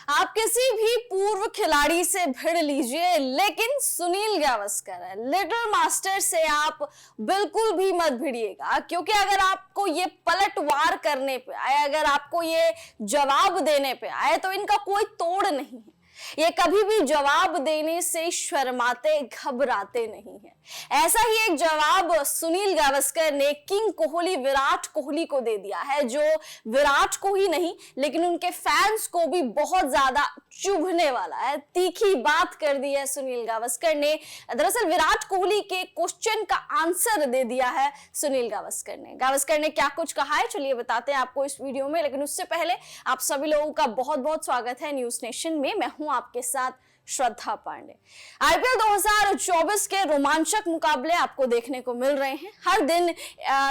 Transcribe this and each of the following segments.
आप किसी भी पूर्व खिलाड़ी से भिड़ लीजिए, लेकिन सुनील गावस्कर है लिटिल मास्टर से आप बिल्कुल भी मत भिड़िएगा, क्योंकि अगर आपको ये पलटवार करने पे आए, अगर आपको ये जवाब देने पे आए तो इनका कोई तोड़ नहीं है। ये कभी भी जवाब देने से शर्माते घबराते नहीं है। ऐसा ही एक जवाब सुनील गावस्कर ने किंग कोहली विराट कोहली को दे दिया है, जो विराट को ही नहीं लेकिन उनके फैंस को भी बहुत ज्यादा चुभने वाला है। तीखी बात कर दी है सुनील गावस्कर ने। दरअसल विराट कोहली के क्वेश्चन का आंसर दे दिया है सुनील गावस्कर ने। गावस्कर ने क्या कुछ कहा है, चलिए बताते हैं आपको इस वीडियो में। लेकिन उससे पहले आप सभी लोगों का बहुत बहुत स्वागत है न्यूज नेशन में। मैं हूं आपके साथ श्रद्धा पांडे। आईपीएल 2024 के रोमांचक मुकाबले आपको देखने को मिल रहे हैं। हर दिन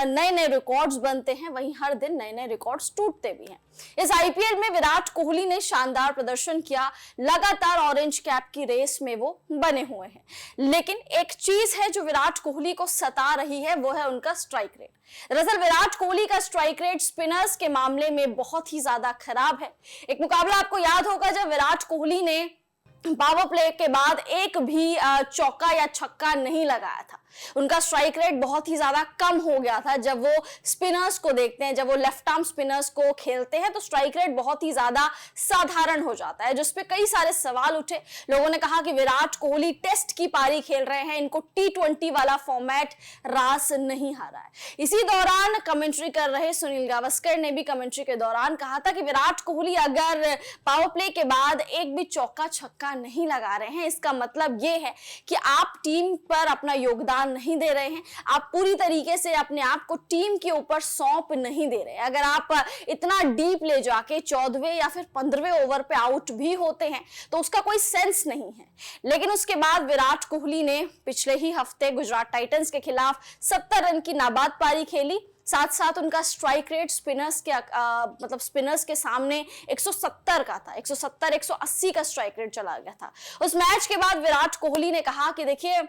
नए नए रिकॉर्ड्स बनते हैं, वहीं हर दिन नए नए रिकॉर्ड्स टूटते भी हैं। इस आईपीएल में विराट कोहली ने शानदार प्रदर्शन किया, लगातार ऑरेंज कैप की रेस में वो बने हुए हैं। लेकिन एक चीज है जो विराट कोहली को सता रही है, वो है उनका स्ट्राइक रेट। दरअसल विराट कोहली का स्ट्राइक रेट स्पिनर्स के मामले में बहुत ही ज्यादा खराब है। एक मुकाबला आपको याद होगा जब विराट कोहली ने पावर प्ले के बाद एक भी चौका या छक्का नहीं लगाया था। उनका स्ट्राइक रेट बहुत ही ज्यादा कम हो गया था। जब वो स्पिनर्स को देखते हैं, जब वो लेफ्ट आर्म स्पिनर्स को खेलते हैं, तो स्ट्राइक रेट बहुत ही ज्यादा साधारण हो जाता है, जिसपे कई सारे सवाल उठे। लोगों ने कहा कि विराट कोहली टेस्ट की पारी खेल रहे हैं, इनको T20 वाला फॉर्मेट रास नहीं आ रहा है। इसी दौरान कमेंट्री कर रहे सुनील गावस्कर ने भी कमेंट्री के दौरान कहा था कि विराट कोहली अगर पावर प्ले के बाद एक भी चौका छक्का नहीं लगा रहे हैं, इसका मतलब ये है कि आप टीम पर अपना योगदान नहीं दे रहे हैं, आप पूरी तरीके से अपने आप को टीम के ऊपर सौंप नहीं दे रहे। अगर आप इतना डीप ले जाके 14वें या फिर 15वें ओवर पे आउट भी होते हैं तो उसका कोई सेंस नहीं है। लेकिन उसके बाद विराट कोहली ने पिछले ही हफ्ते गुजरात टाइटंस के खिलाफ 70 रन की नाबाद पारी खेली। साथ साथ उनका स्ट्राइक रेट स्पिनर्स के सामने 170 का था, 170-180 का स्ट्राइक रेट चला गया था। उस मैच के बाद विराट कोहली ने कहा कि देखिए,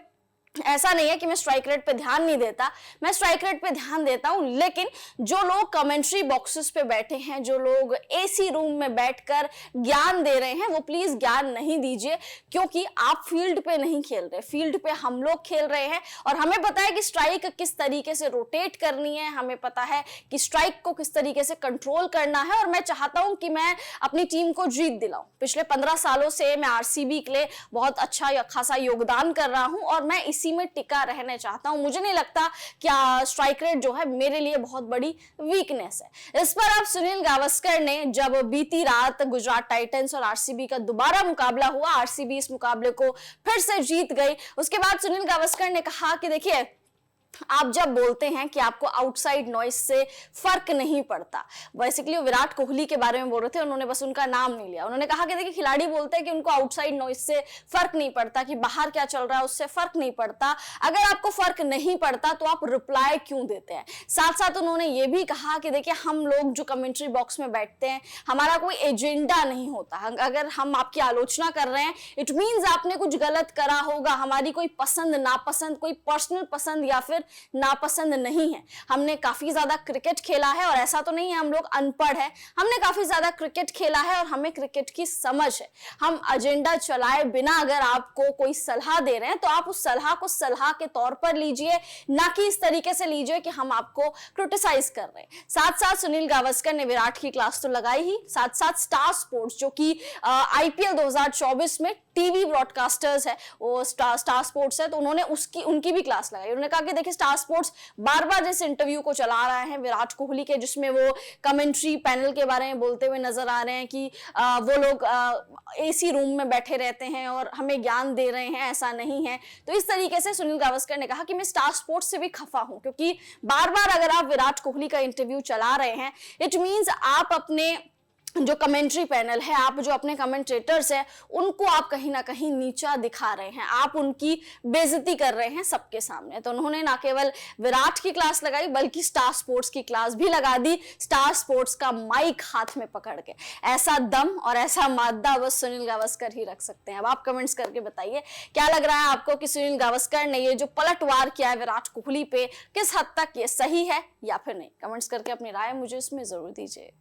ऐसा नहीं है कि मैं स्ट्राइक रेट पे ध्यान नहीं देता, मैं स्ट्राइक रेट पे ध्यान देता हूं, लेकिन जो लोग कमेंट्री बॉक्सेस पे बैठे हैं, जो लोग एसी रूम में बैठकर ज्ञान दे रहे हैं, वो प्लीज ज्ञान नहीं दीजिए, क्योंकि आप फील्ड पे नहीं खेल रहे। फील्ड पे हम लोग खेल रहे हैं और हमें पता है कि स्ट्राइक किस तरीके से रोटेट करनी है, हमें पता है कि स्ट्राइक को किस तरीके से कंट्रोल करना है। और मैं चाहता हूं कि मैं अपनी टीम को जीत दिलाऊं। पिछले 15 सालों से मैं आरसीबी के लिए बहुत अच्छा या खासा योगदान कर रहा हूं और मैं इसी में टिका रहना चाहता हूं। मुझे नहीं लगता कि स्ट्राइक रेट जो है मेरे लिए बहुत बड़ी वीकनेस है। इस पर अब सुनील गावस्कर ने, जब बीती रात गुजरात टाइटंस और आरसीबी का दोबारा मुकाबला हुआ, आरसीबी इस मुकाबले को फिर से जीत गई, उसके बाद सुनील गावस्कर ने कहा कि देखिए, आप जब बोलते हैं कि आपको आउटसाइड नॉइस से फर्क नहीं पड़ता, बेसिकली विराट कोहली के बारे में बोल रहे थे, उन्होंने बस उनका नाम नहीं लिया। उन्होंने कहा कि देखिए, खिलाड़ी बोलते हैं कि उनको आउटसाइड नॉइस से फर्क नहीं पड़ता, कि बाहर क्या चल रहा है उससे फर्क नहीं पड़ता। अगर आपको फर्क नहीं पड़ता तो आप रिप्लाई क्यों देते हैं। साथ साथ उन्होंने ये भी कहा कि देखिए, हम लोग जो कमेंट्री बॉक्स में बैठते हैं, हमारा कोई एजेंडा नहीं होता। अगर हम आपकी आलोचना कर रहे हैं, इट मीन्स आपने कुछ गलत करा होगा। हमारी कोई पसंद नापसंद, कोई पर्सनल पसंद या फिर नापसंद नहीं है। हमने काफी ज्यादा क्रिकेट खेला है और ऐसा तो नहीं है हम लोग अनपढ़ है, हमने काफी ज्यादा क्रिकेट खेला है और हमें क्रिकेट की समझ है। हम एजेंडा चलाए बिना अगर आपको कोई सलाह दे रहे हैं तो आप उस सलाह को सलाह के तौर पर लीजिए, ना कि इस तरीके से लीजिए कि हम आपको क्रिटिसाइज कर रहे हैं। साथ साथ सुनील गावस्कर ने विराट की क्लास तो लगाई ही, साथ साथ स्टार स्पोर्ट्स, जो कि आईपीएल 2024 में टीवी ब्रॉडकास्टर्स है, वो स्टार स्पोर्ट्स है, तो उन्होंने उनकी भी क्लास लगाई। उन्होंने कहा कि देखिए, स्टार स्पोर्ट्स बार बार जिस इंटरव्यू को चला रहा है विराट कोहली के, जिसमें वो कमेंट्री पैनल के बारे में बोलते हुए नजर आ रहे हैं कि वो लोग एसी रूम में बैठे रहते हैं और हमें ज्ञान दे रहे हैं, ऐसा नहीं है। तो इस तरीके से सुनील गावस्कर ने कहा कि मैं स्टार स्पोर्ट्स से भी खफा हूं, क्योंकि बार बार अगर आप विराट कोहली का इंटरव्यू चला रहे हैं, इट मीन्स आप अपने जो कमेंट्री पैनल है, आप जो अपने कमेंटेटर्स हैं, उनको आप कहीं ना कहीं नीचा दिखा रहे हैं, आप उनकी बेइज्जती कर रहे हैं सबके सामने। तो उन्होंने ना केवल विराट की क्लास लगाई बल्कि स्टार स्पोर्ट्स की क्लास भी लगा दी, स्टार स्पोर्ट्स का माइक हाथ में पकड़ के। ऐसा दम और ऐसा मादा बस सुनील गावस्कर ही रख सकते हैं। अब आप कमेंट्स करके बताइए, क्या लग रहा है आपको कि सुनील गावस्कर ने ये जो पलटवार किया है विराट कोहली पे, किस हद तक ये सही है या फिर नहीं। कमेंट्स करके अपनी राय मुझे इसमें जरूर दीजिए।